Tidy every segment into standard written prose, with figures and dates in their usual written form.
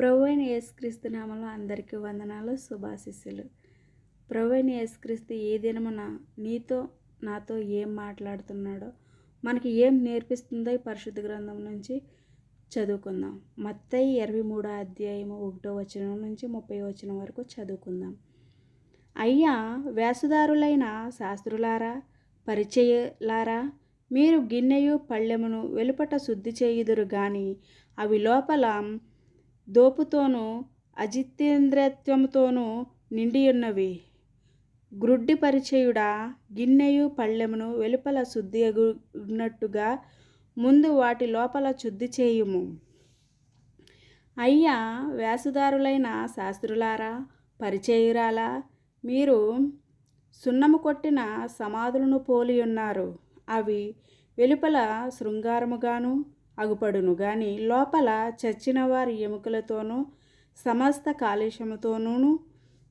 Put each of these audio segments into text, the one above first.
ప్రభువైన యేసుక్రీస్తు నామములో అందరికీ వందనాలు, శుభాశీస్సులు. ప్రభువైన యేసుక్రీస్తు ఈ దినమున నీతో నాతో ఏం మాట్లాడుతున్నాడో, మనకి ఏం నేర్పిస్తుందో ఈ పరిశుద్ధ గ్రంథం నుంచి చదువుకుందాం. మత్తయి 23వ అధ్యాయము 1వ వచనం నుంచి 30వ వచనం వరకు చదువుకుందాం. అయ్యా వేషధారులైన శాస్త్రులారా, పరిచయులారా, మీరు గిన్నెయు పళ్ళెమును వెలుపట శుద్ధి చేయుదురు గాని అవి లోపల దోపుతోనూ అజితేంద్రియత్వముతోనూ నిండియున్నవి. గ్రుడ్డి పరిచయుడా, గిన్నెయు పళ్ళెమును వెలుపల శుద్ధి అగునట్టుగా ముందు వాటి లోపల శుద్ధి చేయుము. అయ్యా వేషధారులైన శాస్త్రులారా, పరిచయురాలా, మీరు సున్నము కొట్టిన సమాధులను పోలియున్నారు. అవి వెలుపల శృంగారముగాను అగుపడును గాని లోపల చచ్చిన వారి ఎముకలతోనూ సమస్త కాలుష్యముతోనూ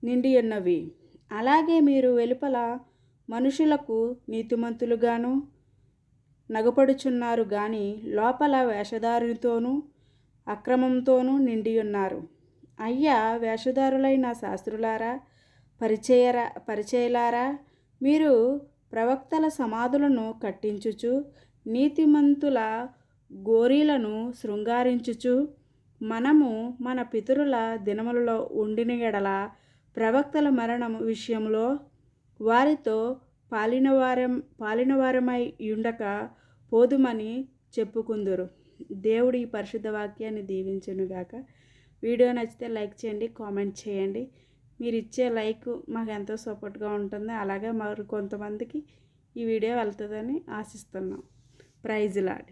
నిండియున్నవి. అలాగే మీరు వెలుపల మనుషులకు నీతిమంతులుగాను నగపడుచున్నారు గాని లోపల వేషధారునితోనూ అక్రమంతోనూ నిండియున్నారు. అయ్యా వేషధారులైన శాస్త్రులారా, పరిచయులారా, మీరు ప్రవక్తల సమాధులను కట్టించుచు నీతిమంతుల గోరీలను శృంగారించుచు, మనము మన పితరుల దినములలో ఉండిన ఎడల ప్రవక్తల మరణం విషయంలో వారితో పాలినవారమై ఉండక పోదుమని చెప్పుకుందురు. దేవుడు ఈ పరిశుద్ధ వాక్యాన్ని దీవించునుగాక. వీడియో నచ్చితే లైక్ చేయండి, కామెంట్ చేయండి. మీరు ఇచ్చే లైక్ మాకు ఎంతో సపోర్ట్గా ఉంటుంది. అలాగే మరి కొంతమందికి ఈ వీడియో వెళ్తుందని ఆశిస్తున్నాం. Praise lord.